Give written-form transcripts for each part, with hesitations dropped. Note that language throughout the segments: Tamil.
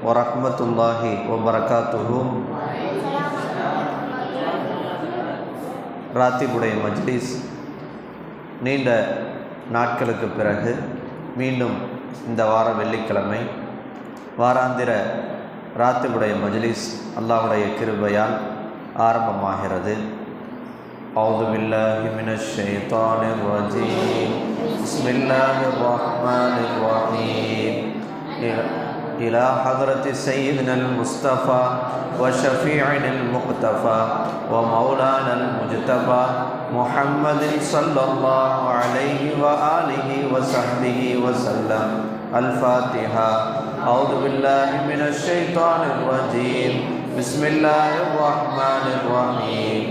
வரஹ்மத்துல்லாஹி வபரகாத்துஹு. ராத்திபுடைய மஜ்லிஸ் நீண்ட நாட்களுக்கு பிறகு மீண்டும் இந்த வார வெள்ளிக்கிழமை வாராந்திர ராத்திபுடைய மஜ்லிஸ் அல்லாஹ்வுடைய கிருபையால் ஆரம்பமாகிறது. அஊது பில்லாஹி மினஷ் ஷைத்தானிர் ரஜீம். பிஸ்மில்லாஹிர் ரஹ்மானிர் ரஹீம். إلى حضرة سيدنا المصطفى وشفيعنا المقتفى ومولانا المجتبى محمد صلى الله عليه وآله وصحبه وسلم. الفاتحة. أعوذ بالله من الشيطان الرجيم. بسم الله الرحمن الرحيم.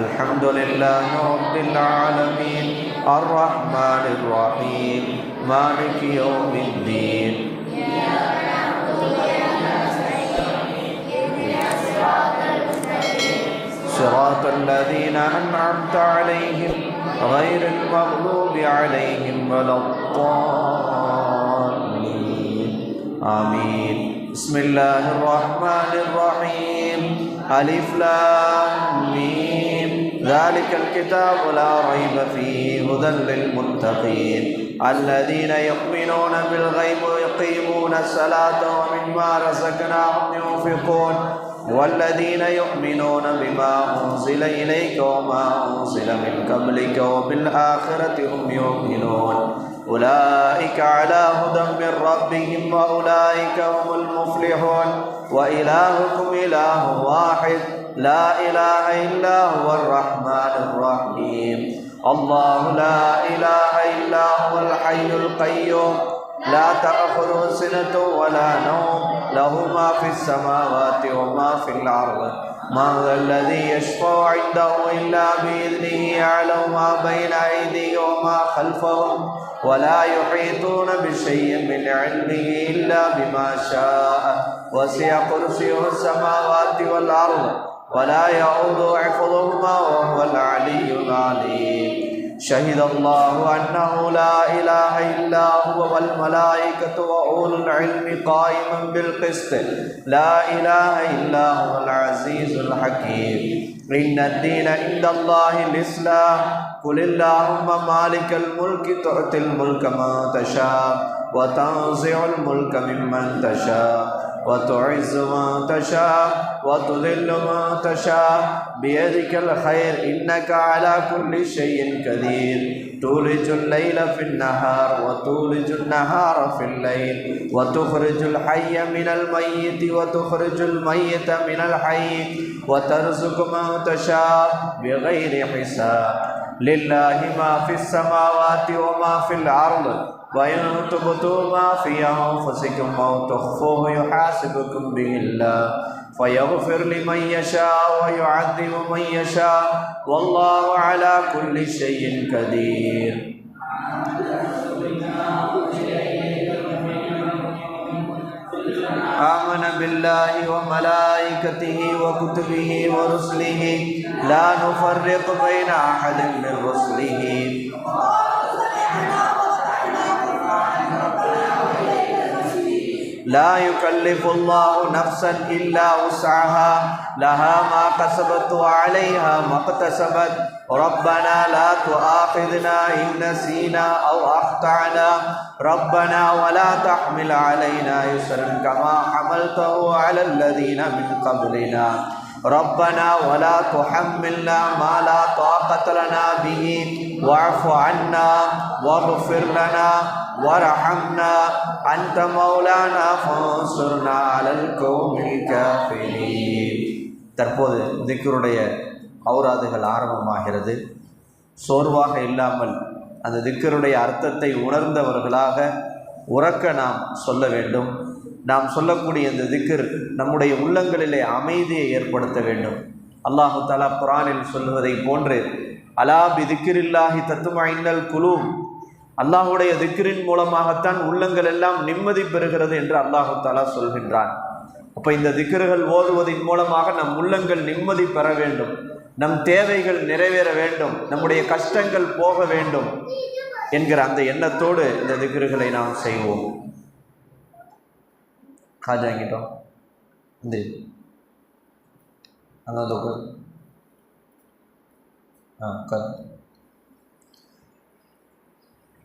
الحمد لله رب العالمين الرحمن الرحيم مالك يوم الدين. صراط الذين أنعمت عليهم غير المغضوب عليهم ولا الضالين. آمين. بسم الله الرحمن الرحيم. ألف لام ميم. ذلك الكتاب لا ريب فيه هدى للمتقين الذين يؤمنون بالغيب ويقيمون الصلاة ومما رزقناهم ينفقون والذين يؤمنون بما أنزل إليك وما أنزل من قبلك وبالآخرة هم يؤمنون أولئك على هدى من ربهم وأولئك هم المفلحون. وإلهكم إله واحد لا إله إلا هو الرحمن الرحيم. الله لا إله إلا هو الحي القيوم لا تأخذه سنة ولا نوم له ما في السماوات وما في الأرض. من ذا الذي يشفع عنده إلا بإذنه يعلم ما بين أيديهم وما خلفهم ولا يحيطون بشيء من علمه إلا بما شاء وسع كرسيه السماوات والأرض ولا يعود حفظهما وهو العلي العليم. شهد الله أنه لا إله إلا هو والملائكة وأولو العلم قائما بالقسط لا إله إلا هو العزيز الحكيم. إن الدين عند الله الإسلام. قل اللهم مالك الملك تؤتي الملك من تشاء وتنزع الملك ممن تشاء وتعز من تشاء وتذل من تشاء بيدك الخير إنك على كل شيء قدير. تولج الليل في النهار وتولج النهار في الليل وتخرج الحي من الميت وتخرج الميت من الحي وترزق من تشاء بغير حساب. لله ما في السماوات وما في الأرض وإن تبدوا ما في أنفسكم أو تخفوه يحاسبكم به الله فيغفر لمن يشاء ويعذب من يشاء والله على كل شيء قدير. آمن بالله وملائكته وكتبه ورسله لا نفرق بين أحد من رسله لا يكلف الله نفسا إلا وسعها لها ما كسبت وعليها ما اكتسبت. ربنا لا تؤاخذنا إن نسينا أو أخطأنا ربنا ولا تحمل علينا إصرا كما حملته على الذين من قبلنا ربنا ولا تحملنا ما لا طاقة لنا به واعف عنا واغفر لنا وارحمنا أنت مولانا فانصرنا على القوم الكافرين. தற்போது திக்ருடைய ஔராதுகள் ஆரம்பமாகிறது. சோர்வாக இல்லாமல் அந்த திக்ருடைய அர்த்தத்தை உணர்ந்தவர்களாக உறக்க நாம் சொல்ல வேண்டும். நாம் சொல்லக்கூடிய இந்த திக்ர் நம்முடைய உள்ளங்களிலே அமைதியை ஏற்படுத்த வேண்டும். அல்லாஹு தஆலா குர்ஆனில் சொல்வதை போன்று அலா பி திக்ரில்லாஹி தத்மஇன்னல் குலூப், அல்லாஹுடைய திக்ரின் மூலமாகத்தான் உள்ளங்கள் எல்லாம் நிம்மதி பெறுகிறது என்று அல்லாஹு தஆலா சொல்கின்றான். அப்போ இந்த திக்ருகள் ஓதுவதன் மூலமாக நம் உள்ளங்கள் நிம்மதி பெற வேண்டும், நம் தேவைகள் நிறைவேற வேண்டும், நம்முடைய கஷ்டங்கள் போக வேண்டும் என்கிற அந்த எண்ணத்தோடு இந்த திக்ருகளை நாம் செய்வோம். खाजा gitu nanti anda tuh kan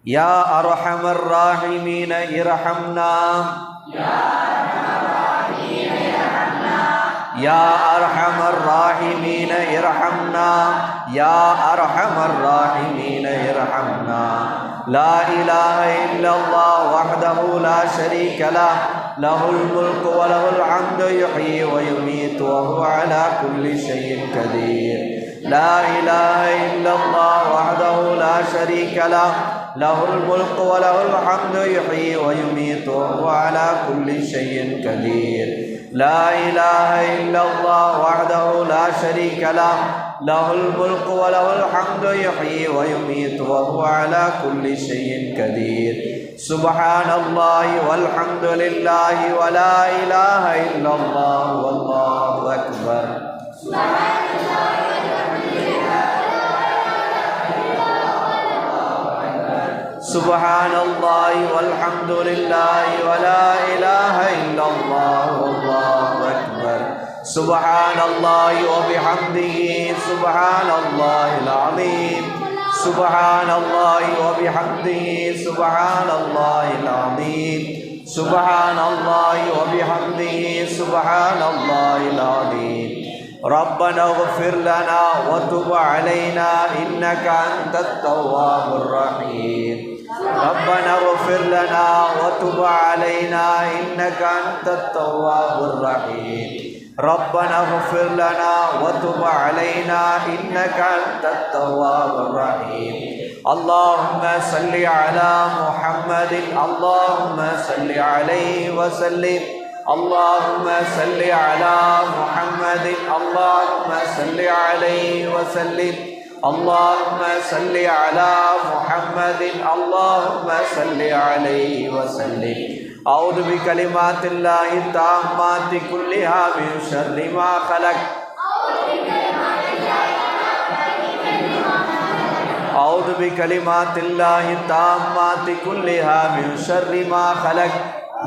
ya arhamar rahimin irhamna ya arhamar rahimin irhamna ya arhamar rahimin irhamna la ilaha illallah wahdahu la syarika lah lahul mulku wa lahul hamdu yuhyi wa yumiitu wa huwa ala kulli syai'in qadir la ilaha illallah wahdahu la syarika lah lahul mulku wa lahul hamdu yuhyi wa yumiitu wa huwa ala kulli syai'in qadir la ilaha illallah wahdahu la syarika lah lahul mulku wa lahul hamdu yuhyi wa yumiitu wa huwa ala kulli syai'in qadir subhanallahi walhamdulillahi wa la ilaha illallah wallahu akbar subhanallahi walhamdulillahi wa la ilaha illallah wallahu akbar subhanallahi wa bihamdihi subhanallahil azim subhanallahi wa bihamdihi subhanallahil azim subhanallahi wa bihamdihi subhanallahil azim ربنا اغفر لنا وتب علينا إنك أنت التواب الرحيم ربنا اغفر لنا وتب علينا إنك أنت التواب الرحيم ربنا اغفر لنا وتب علينا إنك أنت التواب الرحيم اللهم صل على محمد اللهم صل عليه وسلم اللهم صل على محمد اللهم صل عليه وسلم اللهم صل على محمد اللهم صل عليه وسلم أعوذ بكلمات الله التامات كلها من شر ما خلق أعوذ بكلمات الله التامات كلها من شر ما خلق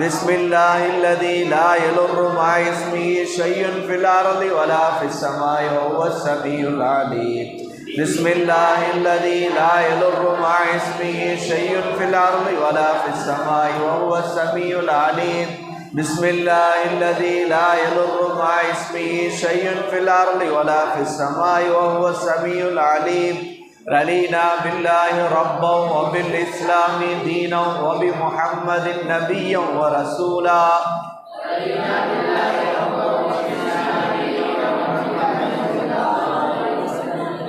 بسم الله الذي لا يضر مع اسمه شيء في الأرض ولا في السماء وهو السميع العليم بسم الله الذي لا يضر مع اسمه شيء في الأرض ولا في السماء وهو السميع العليم بسم الله الذي لا يضر مع اسمه شيء في الأرض ولا في السماء وهو السميع العليم رضينا بالله ربا وبالإسلام دينا وبمحمد نبيا ورسولا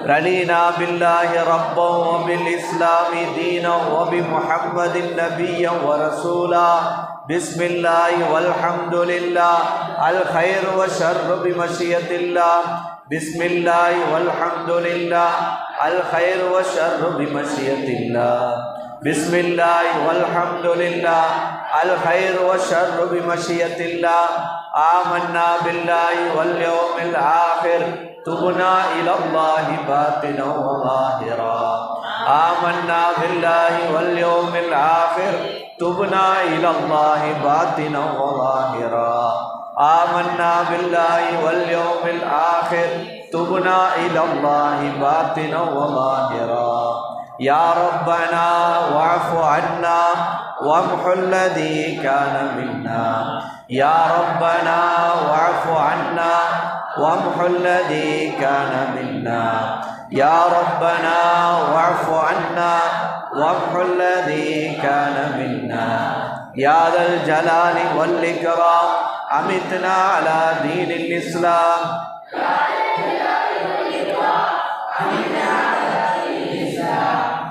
رضينا بالله ربا وبالإسلام دينا وبمحمد نبيا ورسولا بسم الله والحمد لله الخير والشر بمشيئة الله بسم الله والحمد لله الخير والشر بمشيئة الله بسم الله والحمد لله الخير والشر بمشيئة الله آمنا بالله واليوم الآخر تبنا إلى الله باطنا وظاهرا آمنا بالله واليوم الآخر تبنا إلى الله باطنا وظاهرا آمنا بالله واليوم الآخر تبنا إلى الله باطنا وظاهرا يا ربنا واعف عنا وامح الذي كان منا يا ربنا واعف عنا وامح الذي كان منا يا ربنا واعف عنا وامح الذي كان منا يا ذا الجلال والإكرام أمتنا على دين الإسلام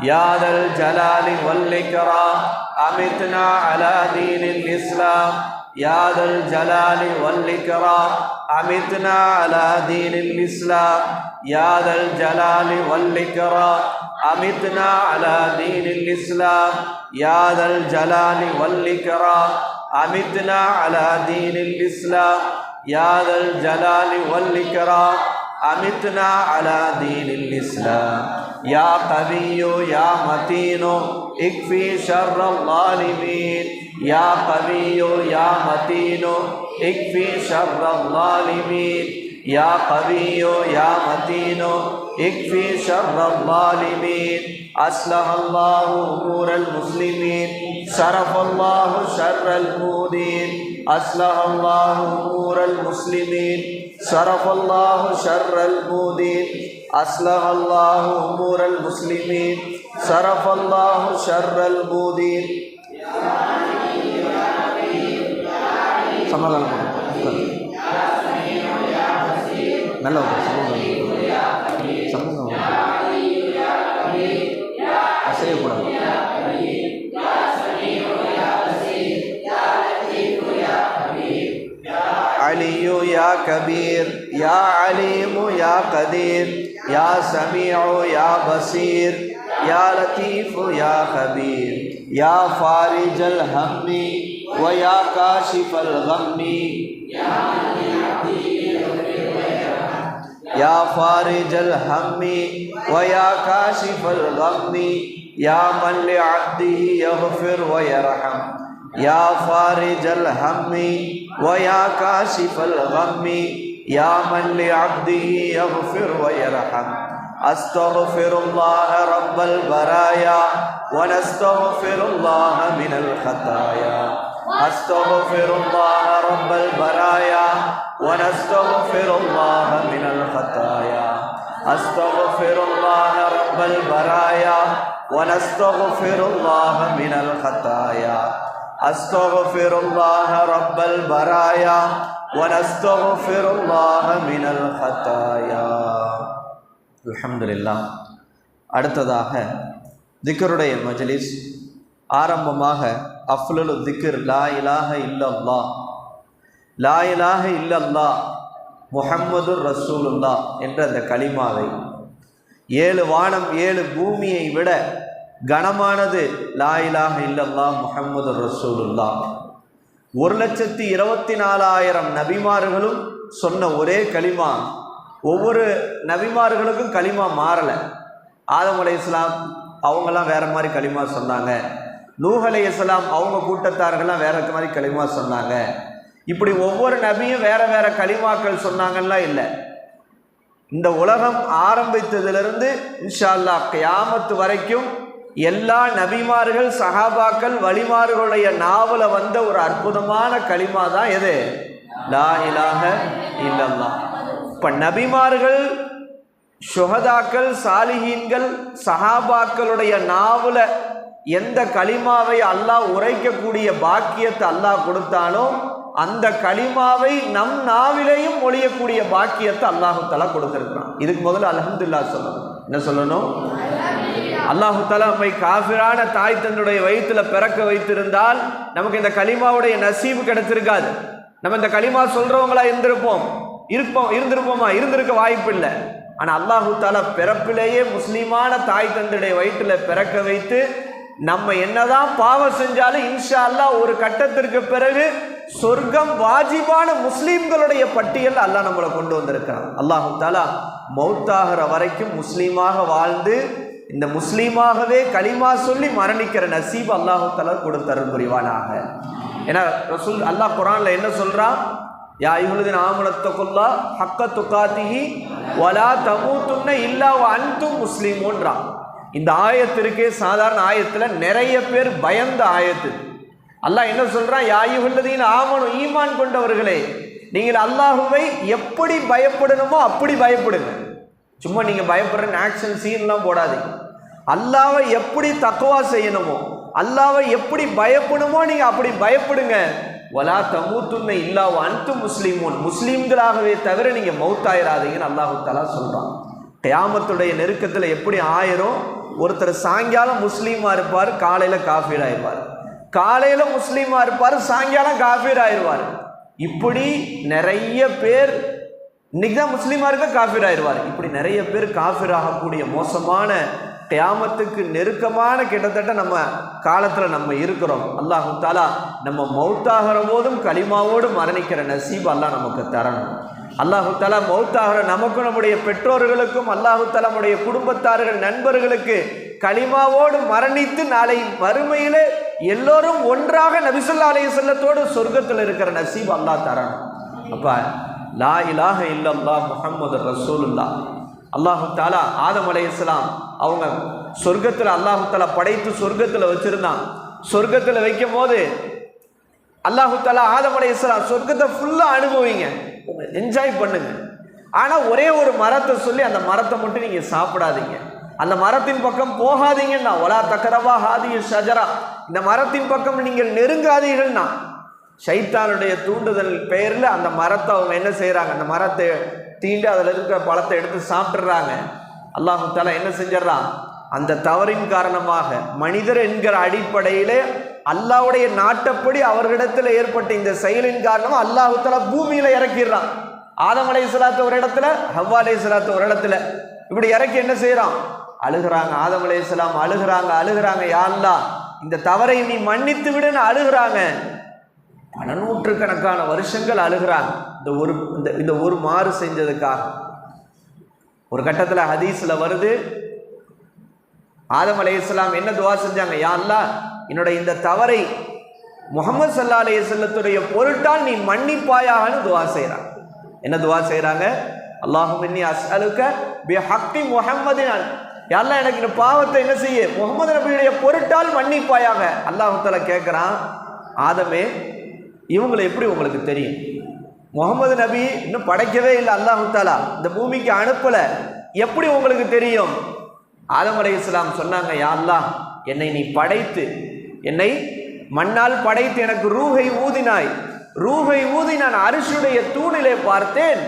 يا ذا الجلال والإكرام أمتنا على دين الإسلام يا ذا الجلال والإكرام أمتنا على دين الإسلام يا ذا الجلال والإكرام أمتنا على دين الإسلام يا ذا الجلال والإكرام أمتنا على دين الإسلام يا ذا الجلال والإكرام أمتنا على دين الإسلام يا قوي يا متين اكفي شر الظالمين يا قوي يا متين اكفي شر الظالمين يا قوي يا متين اكفي شر الظالمين أصلح الله أمور المسلمين صرف الله شر المؤذين أصلح الله أمور المسلمين صرف الله شر المؤذين أصلح الله أمور المسلمين صرف الله شر المؤذين நல்ல சமூகம் அசையக்கூடாது. علي يا كبير يا عليم يا قدير يا سميع يا بصير يا لطيف يا خبير يا فارج الهم ويا كاشف الغم يا فارج الهم ويا كاشف الغم يا من لعبده يغفر ويرحم يا فارج الهم ويا كاشف الغم يا من لعبده يغفر ويرحم أستغفر الله رب البرايا ونستغفر الله من الخطايا أستغفر الله رب البرايا ونستغفر الله من الخطايا أستغفر الله رب البرايا ونستغفر الله من الخطايا أستغفر الله رب البرايا ونستغفر الله من الخطايا. அல்ஹம்துலில்லாஹ். அடுத்ததாக திக்ருடைய மஜ்லிஸ் ஆரம்பமாக அஃலலு திக்ர் லா இலாஹ இல்லல்லாஹ் லா இலாஹ இல்லல்லாஹ் முஹம்மதுர் ரசூலுல்லாஹ் என்ற அந்த கலிமாவை 7 வானம் 7 பூமியை விட கனமானது லா இலாஹ இல்லல்லாஹ் முஹம்மதுர் ரசூலுல்லாஹ். 1,24,000 நபிமார்களும் சொன்ன ஒரே கலிமா. ஒவ்வொரு நபிமார்களுக்கும் கலிமா மாறலை. ஆதம் அலைஹிஸ்ஸலாம் அவங்கெல்லாம் வேற மாதிரி கலிமா சொன்னாங்க. நூஹ் அலைஹிஸ்ஸலாம் அவங்க கூட்டத்தார்கள்லாம் வேற மாதிரி கலிமா சொன்னாங்க. இப்படி ஒவ்வொரு நபியும் வேற வேற கலிமாக்கள் சொன்னாங்கலாம் இல்லை. இந்த உலகம் ஆரம்பித்ததிலிருந்து இன்ஷா அல்லாஹ் கியாமத்து வரைக்கும் எல்லா நபிமார்கள் சஹாபாக்கள் வலிமார்களுடைய நாவல வந்த ஒரு அற்புதமான கலிமா தான் எது? லா இலாஹ இல்லல்லாஹ். இப்போ நபிமார்கள், ஷுஹதாக்கள், சாலிஹீன்கள், சஹாபாக்களுடைய நாவல எந்த கலிமாவை அல்லாஹ் உரைக்கக்கூடிய பாக்கியத்தை அல்லாஹ் கொடுத்தானோ அந்த கலிமாவை நம் நாவிலையும் மொழியக்கூடிய பாக்கியத்தை அல்லாஹு தஆலா கொடுத்திருக்கிறான். இதுக்கு முதல்ல அல்ஹம்துலில்லாஹ் சொல்லணும். என்ன சொல்லணும்? அல்லாஹு தஆலா நம்மை காஃபிரான தாய் தன்னுடைய வயிற்றுல பிறக்க வைத்திருந்தால் நமக்கு இந்த கலிமாவுடைய நசீபு கிடைச்சிருக்காது. நம்ம இந்த கலிமா சொல்றவங்களா இருந்திருப்போமா? இருந்திருக்க வாய்ப்பு இல்லை. ஆனா அல்லாஹு தஆலா பிறப்பிலேயே முஸ்லிமான தாய் தந்தையுடைய வயிற்றுல பிறக்க வைத்து நம்ம என்னதான் பாவம் செஞ்சாலும் இன்ஷா அல்லாஹ் ஒரு கட்டத்திற்கு பிறகு சொர்க்கம் வாஜிபான முஸ்லீம்களுடைய பட்டியல் அல்லாஹ் நம்மளை கொண்டு வந்திருக்கிறான். அல்லாஹு தஆலா மௌத்தாகிற வரைக்கும் முஸ்லீமாக வாழ்ந்து இந்த முஸ்லீமாகவே கலிமா சொல்லி மரணிக்கிற நசீப் அல்லாஹு தஆலா கொடுத்தருள் புரிவானாக. ஏன்னா ரசூல் அல்லாஹ் குர்ஆன்ல என்ன சொல்றான்? யா அய்யுஹல்லதீன ஆமனத்தகுல்லாஹ் ஹக்க துகாத்திஹி வலா தமூதுன்ன இல்லா வ அன்தும் முஸ்லிமூன்றான். இந்த ஆயத்திற்கே சாதாரண ஆயத்துல நிறைய பேர் பயந்த ஆயத்து. அல்லாஹ் என்ன சொல்றான்? யா அய்யுஹல்லதீன ஆமனு, ஈமான் கொண்டவர்களே, நீங்கள் அல்லாஹுவை எப்படி பயப்படணுமோ அப்படி பயப்படுங்க. சும்மா நீங்க பயப்படுற ஆக்ஷன் சீன்லாம் போடாதீங்க. அல்லாஹ்வை எப்படி தக்வா செய்யணுமோ, அல்லாஹ்வை எப்படி பயப்படணுமோ நீங்க அப்படி பயப்படுங்க. வலா தமூதுன்ன இல்லா வ அன்தும் முஸ்லிமூன், முஸ்லீம்களாகவே தவிர நீங்க மௌத்தாயிராதீங்கன்னு அல்லாஹு தஆலா சொல்றான். கியாமத்துடைய நெருக்கத்தில் எப்படி ஆயிரும்? ஒருத்தர் சாயங்காலம் முஸ்லீமா இருப்பார், காலையில காஃபீர் ஆயிடுவார். காலையில முஸ்லீமா இருப்பார், சாயங்காலம் காஃபீர் ஆயிடுவார். இப்படி நிறைய பேர் இன்னைக்கு தான் முஸ்லீமா இருக்க காஃபீர் ஆயிடுவார். இப்படி நிறைய பேர் காஃபீர் ஆகக்கூடிய மோசமான கியாமத்துக்கு நெருக்கமான கிட்டத்தட்ட நம்ம காலத்துல நம்ம இருக்கிறோம். அல்லாஹு தஆலா நம்ம மௌத்தாகிற போதும் கலிமாவோடு மரணிக்கிற நசீப் அல்லாஹ் நமக்கு தரணும். அல்லாஹு தஆலா மௌத்தாகிற நமக்கும் நம்முடைய பெற்றோர்களுக்கும் அல்லாஹு தஆலா நம்முடைய குடும்பத்தார்கள் நண்பர்களுக்கு கலிமாவோடு மரணித்து நாளை மறுமையிலே எல்லோரும் ஒன்றாக நபி ஸல்லல்லாஹு அலைஹி வஸல்லத்தோடு சொர்க்கத்தில் இருக்கிற நசீப் அல்லாஹ் தரணும். அப்ப லா இலாஹ இல்லல்லாஹ் முஹம்மதுர் ரசூலுல்லாஹ். அல்லாஹு தஆலா ஆதம் அலைஹிஸ்ஸலாம் அவங்க சொர்க்கத்தில் அல்லாஹு தஆலா படைத்து சொர்க்கத்தில் வச்சிருந்தான். சொர்க்கத்தில் வைக்கும் போது அல்லாஹு தஆலா ஆதம் அலைஹிஸ்ஸலாம் சொர்க்கத்தை ஃபுல்லாக அனுபவிங்க, என்ஜாய் பண்ணுங்க, ஆனால் ஒரே ஒரு மரத்தை சொல்லி அந்த மரத்தை மட்டும் நீங்கள் சாப்பிடாதீங்க, அந்த மரத்தின் பக்கம் போகாதீங்கன்னா ஒலா தக்கரவா ஹாதிய ஷஜரா, இந்த மரத்தின் பக்கம் நீங்கள் நெருங்காதீர்கள்னா ஷைத்தானுடைய தூண்டுதல் பெயரில் அந்த மரத்தை அவங்க என்ன செய்கிறாங்க, அந்த மரத்தை தீண்டு அதில் இருக்கிற பழத்தை எடுத்து சாப்பிட்றாங்க. அல்லாஹு தஆலா என்ன செஞ்சிடறான், அந்த தவறின் காரணமாக மனிதர் என்கிற அடிப்படையிலே அல்லாஹ்வுடைய நாட்டப்படி அவர்களிடத்தில் ஏற்பட்ட இந்த செயலின் காரணமாக அல்லாஹு தஆலா பூமியில் இறக்கிடுறான். ஆதம் அலைஹிஸ்ஸலாத்து ஒரு இடத்துல, ஹவ்வா அலைஹிஸ்ஸலாத்து ஒரு இடத்துல, இப்படி இறக்கி என்ன செய்கிறான், அழுகிறாங்க. ஆதம் அலைஹிஸ்ஸலாம் அழுகிறாங்க, யா அல்லாஹ் இந்த தவறை நீ மன்னித்து விடுன்னு அழுகிறாங்க. பல நூற்றுக்கணக்கான வருஷங்கள் அழுகிறாங்க இந்த ஒரு மாறு செஞ்சதுக்காக. ஒரு கட்டத்தில் ஹதீஸில் வருது, ஆதம் அலைஹிஸ்ஸலாம் என்ன துவா செஞ்சாங்க, யா அல்லாஹ் என்னுடைய இந்த தவறை முஹம்மது ஸல்லல்லாஹு அலைஹி வஸல்லத்துடைய பொருட்டால் நீ மன்னிப்பாயான்னு துவா செய்கிறாங்க. என்ன துவா செய்கிறாங்க, அல்லாஹும்ம இன்னி அஸ்அலுக பிஹக்கி முஹம்மதின், யா அல்லாஹ் எனக்கு இந்த பாவத்தை என்ன செய்ய, முஹம்மது நபியுடைய பொருட்டால் மன்னிப்பாயாக. அல்லாஹ் தஆலா கேட்குறான், ஆதமே இவங்களை எப்படி உங்களுக்கு தெரியும், முஹம்மது நபி இன்னும் படைக்கவே இல்லை, அல்லாஹ் தஆலா இந்த பூமிக்கு அனுப்பலை, எப்படி உங்களுக்கு தெரியும்? ஆதம் அலைஹிஸ்ஸலாம் சொன்னாங்க, யா அல்லாஹ் என்னை நீ படைத்து, என்னை மண்ணால் படைத்து எனக்கு ரூஹை ஊதி நான் அரிஷுடைய தூணிலே பார்த்தேன்,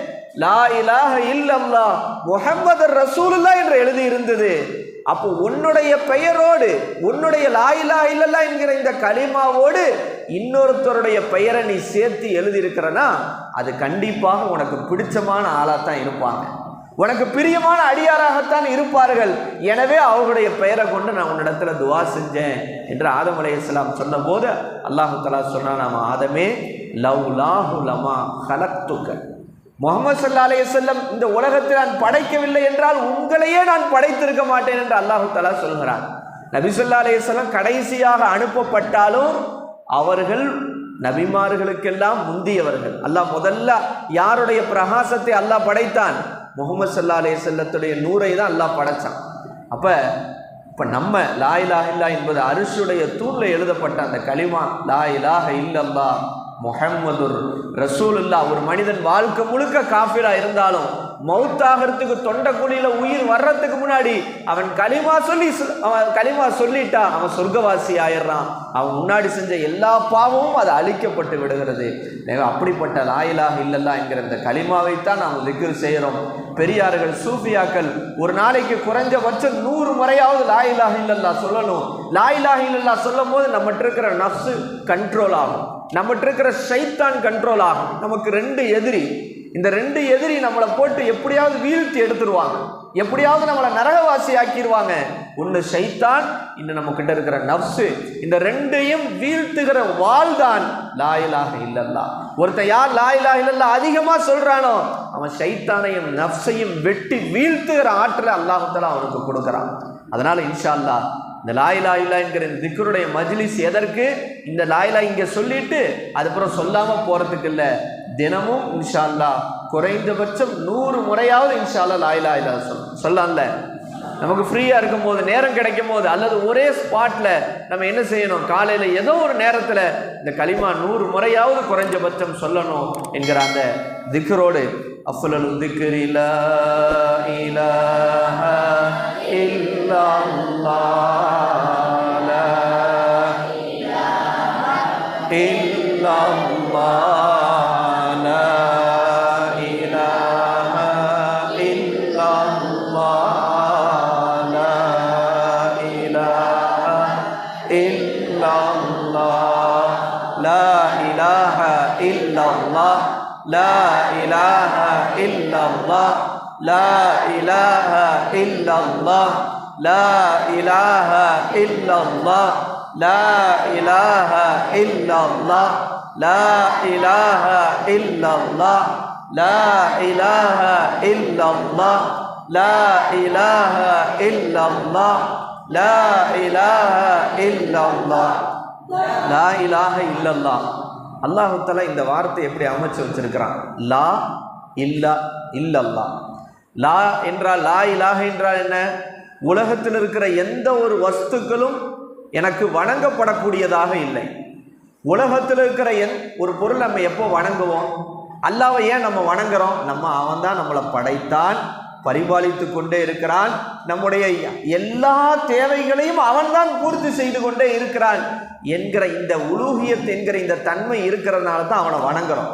லா இலாஹ இல்லல்லாஹ் முஹம்மதுர் ரசூலுல்லாஹ் என்று எழுதி இருந்தது. அப்போ உன்னுடைய பெயரோடு, உன்னுடைய லா இலாஹ இல்லல்லாஹ் என்கிற இந்த கலிமாவோடு இன்னொருத்தருடைய பெயரை நீ சேர்த்து எழுதியிருக்கிறனா அது கண்டிப்பாக உனக்கு பிடிச்சமான ஆளாத்தான் இருப்பாங்க, உனக்கு பிரியமான அடியாராகத்தான் இருப்பார்கள். எனவே அவர்களுடைய பெயரை கொண்டு நான் உன்னிடத்துல துவா செஞ்சேன் என்று ஆதம் அலைஹிஸ்ஸலாம் சொன்ன போது அல்லாஹு தஆலா சொன்னான், நாம ஆதமே லவ்லாஹு லமா ஹலக்துக, முஹம்மது ஸல்லல்லாஹு அலைஹி வஸல்லம் இந்த உலகத்தில் நான் படைக்கவில்லை என்றால் உங்களையே நான் படைத்திருக்க மாட்டேன் என்று அல்லாஹு தஆலா சொல்கிறான். நபி ஸல்லல்லாஹு அலைஹி வஸல்லம் கடைசியாக அனுப்பப்பட்டாலும் அவர்கள் நபிமார்களுக்கெல்லாம் முந்தியவர்கள். அல்லாஹ் முதல்ல யாருடைய பிரகாசத்தை அல்லாஹ் படைத்தான், முஹம்மது ஸல்லல்லாஹு அலைஹி வஸல்லத்துடைய நூரை தான் அல்லாஹ் படைச்சான். இப்போ நம்ம லா இலாஹ இல்லல்லாஹ் என்பது அரிஷுடைய தூணில் எழுதப்பட்ட அந்த கலிமா லா இலாஹ இல்லல்லாஹ் முஹம்மதுர் ரசூலுல்லாஹ். ஒரு மனிதன் வாழ்க்கை முழுக்க காஃபிரா இருந்தாலும் மௌத்தாகிறதுக்கு தொண்டை குழியில உயிர் வர்றதுக்கு முன்னாடி அவன் கலிமா சொல்லிட்டா அவன் சொர்க்கவாசி ஆயிடுறான். அவன் முன்னாடி செஞ்ச எல்லா பாவமும் அது அழிக்கப்பட்டு விடுகிறது. அப்படிப்பட்ட லா இலாஹ இல்லல்லாஹ் என்கிற இந்த கலிமாவைத்தான் நாம் திக்ர் செய்கிறோம். பெரியார்கள் சூஃபியாக்கள் ஒரு நாளைக்கு குறைஞ்சபட்சம் 100 முறையாவது லா இலாஹ இல்லல்லாஹ் சொல்லணும். லா இலாஹ இல்லல்லாஹ் சொல்லும் போது நம்மகிட்ட இருக்கிற நஃப்ஸ் கண்ட்ரோல் ஆகும், நம்மகிட்ட இருக்கிற ஷைத்தான் கண்ட்ரோல் ஆகும். நமக்கு 2 எதிரி, இந்த 2 எதிரி நம்மளை போட்டு எப்படியாவது வீழ்த்தி எடுத்துருவாங்க, எப்படியாவது நம்மளை நரகவாசி ஆக்கிடுவாங்க. ஒன்று ஷைத்தான், இன்னும் நம்ம கிட்ட இருக்கிற நஃப்ஸு. இந்த 2ஐயும் வீழ்த்துகிற வாள் தான் லா இலாஹ இல்லல்லாஹ். ஒருத்தன் யார் லா இலாஹ இல்லல்லாஹ் அதிகமாக சொல்றானோ அவன் ஷைத்தானையும் நஃப்ஸையும் வெட்டி வீழ்த்துகிற ஆற்றலை அல்லாஹ் தஆலா அவனுக்கு கொடுக்குறான். அதனால இன்ஷா அல்லாஹ் இந்த லா இலாஹ இல்லல்லாஹ் என்கிற திக்ருடைய மஜ்லிஸ் எதற்கு, இந்த லா இலாஹ இங்கே சொல்லிட்டு அதுக்கப்புறம் சொல்லாமல் போகிறதுக்கு இல்லை. தினமும் இன்ஷா அல்லாஹ் குறைந்தபட்சம் 100 முறையாவது இன்ஷா அல்லாஹ் லா இலாஹ இல்லல்லாஹ் சொல்லலாம்ல. நமக்கு ஃப்ரீயாக இருக்கும் போது, நேரம் கிடைக்கும் போது, அல்லது ஒரே ஸ்பாட்டில் நம்ம என்ன செய்யணும், காலையில் ஏதோ ஒரு நேரத்தில் இந்த கலிமா 100 முறையாவது குறைஞ்சபட்சம் சொல்லணும் என்கிற அந்த திக்ரோடு அஃலலு திக்ரி லா இலாஹ இல்லல்லாஹ் லா இலாஹ இல்லல்லாஹ் لا إله إلا الله لا إله إلا الله لا إله إلا الله لا إله إلا الله لا إله إلا الله லா இலாஹ இல்லல்லாஹ் லா இலாஹ இல்லல்லாஹ் லா இலாஹ இல்லல்லாஹ் லா இலாஹ இல்லல்லாஹ். அல்லாஹு தஆலா இந்த வார்த்தை எப்படி அமைச்சு வச்சிருக்கிறான்? லா இல்லா இல்லல்லாஹ். லா என்றால், லா இலாஹ என்றால் என்ன? உலகத்தில் இருக்கிற எந்த ஒரு வஸ்துக்களும் எனக்கு வணங்கப்படக்கூடியதாக இல்லை. உலகத்தில் இருக்கிற ஒரு பொருள் நம்ம எப்போ வணங்குவோம்? அல்லாஹ்வை ஏன் நம்ம வணங்குறோம்? அவன் தான் நம்மளை படைத்தான், பரிபாலித்து கொண்டே இருக்கிறான், நம்முடைய எல்லா தேவைகளையும் அவன்தான் பூர்த்தி செய்து கொண்டே இருக்கிறான் என்கிற இந்த உலூஹியத் என்கிற இந்த தன்மை இருக்கிறதுனால தான் அவனை வணங்குறோம்.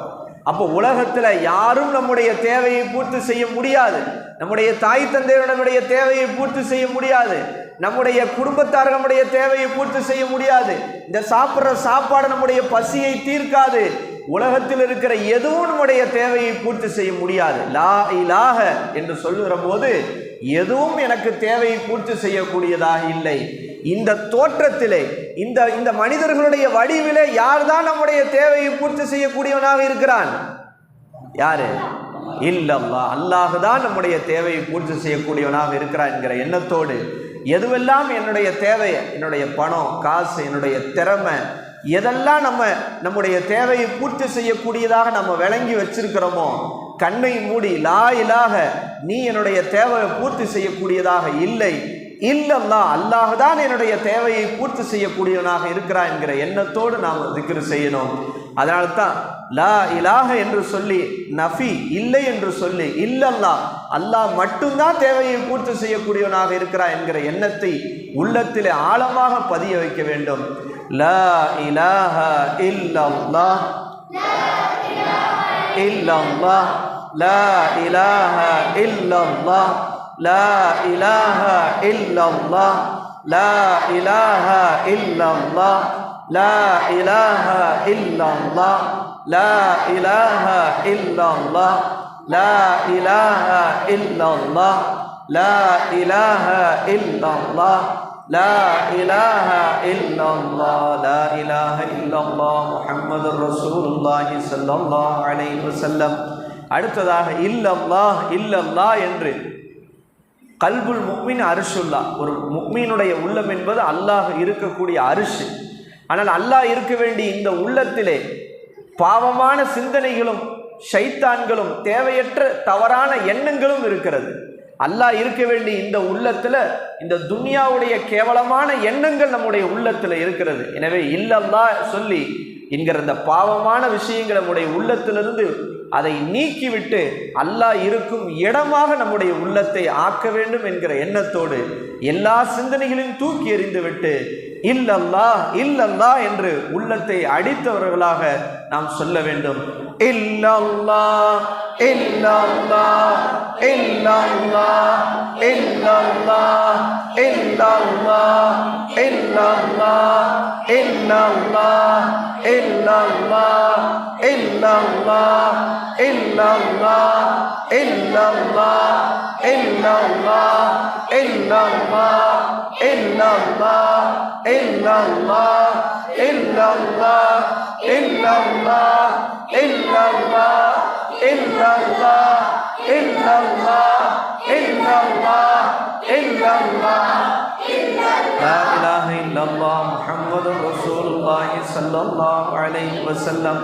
அப்போ உலகத்தில் யாரும் நம்முடைய தேவையை பூர்த்தி செய்ய முடியாது. நம்முடைய தாய் தந்தையுடைய தேவையை பூர்த்தி செய்ய முடியாது. நம்முடைய குடும்பத்தார் நம்முடைய தேவையை பூர்த்தி செய்ய முடியாது. இந்த சாப்பிட்ற சாப்பாடு நம்முடைய பசியை தீர்க்காது. உலகத்தில் இருக்கிற எதுவும் நம்முடைய தேவையை பூர்த்தி செய்ய முடியாது. லா இலாஹ என்று சொல்லுகிற போது எதுவும் எனக்கு தேவையை பூர்த்தி செய்யக்கூடியதாக இல்லை. இந்த தோற்றத்திலே, இந்த மனிதர்களுடைய வடிவிலே யார்தான் நம்முடைய தேவையை பூர்த்தி செய்யக்கூடியவனாக இருக்கிறான்? யாரு? இல்லல்லாஹ். அல்லாஹ் தான் நம்முடைய தேவையை பூர்த்தி செய்யக்கூடியவனாக இருக்கிறான் என்கிற எண்ணத்தோடு எதுவெல்லாம் என்னுடைய தேவை, என்னுடைய பணம், காசு, என்னுடைய திறமை, எதெல்லாம் நம்முடைய தேவையை பூர்த்தி செய்யக்கூடியதாக நம்ம விளங்கி வச்சிருக்கிறோமோ, கண்ணை மூடி லா இலாஹ நீ என்னுடைய தேவையை பூர்த்தி செய்யக்கூடியதாக இல்லை, இல்லல்லாஹ் அல்லாஹ் தான் என்னுடைய தேவையை பூர்த்தி செய்யக்கூடியவனாக இருக்கிறான் என்கிற எண்ணத்தோடு நாம் திக்ர் செய்யணும். அதனால தான் லா இலாஹ என்று சொல்லி நஃபி இல்லை என்று சொல்லி இல்லல்லாஹ் அல்லாஹ் மட்டும்தான் தேவையை பூர்த்தி செய்யக்கூடியவனாக இருக்கிறான் என்கிற எண்ணத்தை உள்ளத்திலே ஆழமாக பதிய வைக்க வேண்டும். லா இலாஹ இல்லல்லாஹ் இல்லல்லாஹ் லா இலாஹ இல்லல்லாஹ் லா இலாஹ இல்லல்லாஹ் லா இலாஹ இல்லல்லாஹ் லா இலாஹ இல்லல்லாஹ் லா இலாஹ இல்லல்லாஹ் லா இலாஹ இல்லல்லாஹ் லா இலாஹ இல்லல்லாஹ் லா இலாஹ இல்லல்லாஹ் லா இலாஹ இல்லல்லாஹ் முஹம்மதுர் ரசூலுல்லாஹி ஸல்லல்லாஹு அலைஹி வஸல்லம். அடுத்ததாக இல்லல்லாஹ் இல்லல்லாஹ் என்று கல்புல் முக்மின் அரிஷுல்லா. ஒரு முக்மீனுடைய உள்ளம் என்பது அல்லாஹ் இருக்கக்கூடிய அரிஷு. ஆனால் அல்லாஹ் இருக்க வேண்டிய இந்த உள்ளத்திலே பாவமான சிந்தனைகளும் ஷைத்தான்களும் தேவையற்ற தவறான எண்ணங்களும் இருக்கிறது. அல்லாஹ் இருக்க வேண்டிய இந்த உள்ளத்தில் இந்த துன்யாவுடைய கேவலமான எண்ணங்கள் நம்முடைய உள்ளத்தில் இருக்கிறது. எனவே இல்லல்லாஹ் சொல்லி என்கிற இந்த பாவமான விஷயங்கள் நம்முடைய உள்ளத்திலிருந்து அதை நீக்கிவிட்டு அல்லாஹ் இருக்கும் இடமாக நம்முடைய உள்ளத்தை ஆக்க வேண்டும் என்கிற எண்ணத்தோடு எல்லா சிந்தனைகளையும் தூக்கி எறிந்துவிட்டு இல்லல்லாஹ் இல்லல்லாஹ் என்று உள்ளத்தை அடித்தவர்களாக நாம் சொல்ல வேண்டும். இல்லல்லாஹ் இல்லல்லாஹ் இல்லல்லாஹ் இல்லல்லாஹ் இல்லல்லாஹ் இல்லல்லாஹ் இல்லல்லாஹ் இல்லல்லாஹ் இல்லல்லாஹ் illallah illallah illallah illallah illallah illallah illallah illallah illallah illallah illallah illallah illallah la ilaha illallah muhammadur rasulullah sallallahu alaihi wasallam.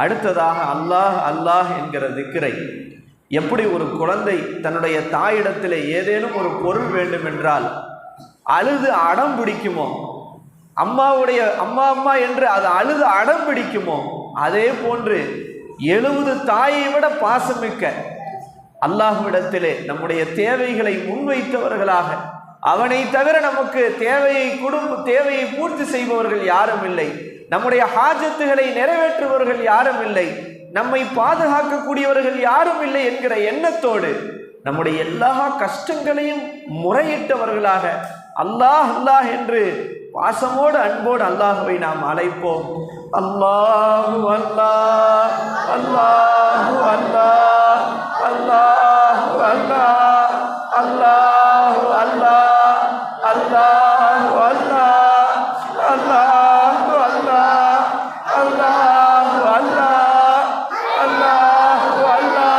அடுத்ததாக அல்லாஹ் அல்லாஹ் என்கிற திக்ரை எப்படி ஒரு குழந்தை தன்னுடைய தாயிடத்தில் ஏதேனும் ஒரு பொருள் வேண்டும் என்றால் அழுது அடம் பிடிக்குமோ, அம்மா அம்மா என்று அது அழுது அடம் பிடிக்குமோ, அதே போன்று 70 தாயை விட பாசமிக்க அல்லாஹ்விடத்திலே நம்முடைய தேவைகளை முன்வைத்தவர்களாக, அவனை தவிர நமக்கு தேவையை பூர்த்தி செய்பவர்கள் யாரும் இல்லை, நம்முடைய ஹாஜத்துகளை நிறைவேற்றுபவர்கள் யாரும் இல்லை, நம்மை பாதுகாக்கக்கூடியவர்கள் யாரும் இல்லை என்கிற எண்ணத்தோடு நம்முடைய எல்லா கஷ்டங்களையும் முறையிட்டவர்களாக அல்லாஹ் அல்லாஹ் என்று பாசமோடு அன்போடு அல்லாஹுவை நாம் அழைப்போம். அல்லாஹு அல்லாஹ் அல்லாஹு அல்லாஹ் அல்லாஹு அல்லாஹ் அல்லாஹு அல்லாஹ் அல்லாஹு அல்லாஹ் அல்லாஹ் Allah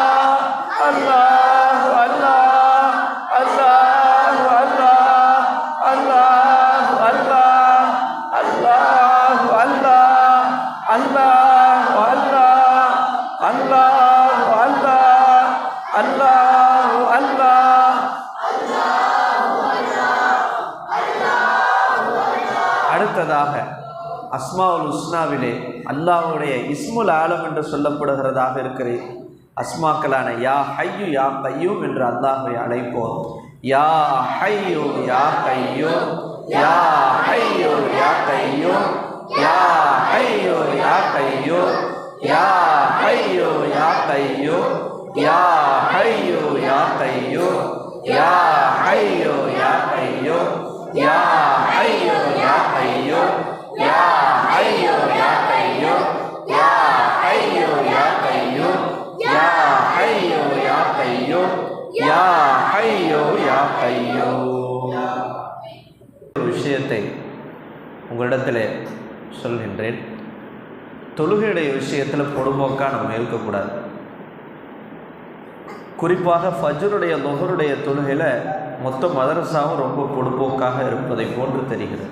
அல்லாஹு அல்லாஹ். அடுத்ததாக அஸ்மாவுல் ஹுஸ்னாவிலே அல்லாஹ்வுடைய இஸ்முல் ஆலம் என்று சொல்லப்படுகிறதாக இருக்கிற அஸ்மாக்களான யா ஹய்யு யா கையூம் என்று அல்லாஹ்வை அழைப்போம். யா ஹய்யு யா கையூம், யா ஹய்யு யா கையூம், யா ஹய்யு யா கையூம், யா ஹய்யு யா கையூம், யா ஹய்யு யா கையூம், யா ஹய்யு யா கையூம், யா ஹய்யு யா கையூம், யா ஹய்யு யா கையூம், யா ஹய்யு யா கையூம், யா ஹய்யு யா கையூம், யா ஹய்யு யா கையூம். ஒரு விஷயத்தை உங்களிடத்தில் சொல்கின்றேன். தொழுகையுடைய விஷயத்தில் பொடுபோக்காக நம்ம இருக்கக்கூடாது. குறிப்பாக ஃபஜ்ருடைய லுஹருடைய தொழுகையில் மொத்த மதரசாவும் ரொம்ப பொடுபோக்காக இருப்பதை போன்று தெரிகிறது.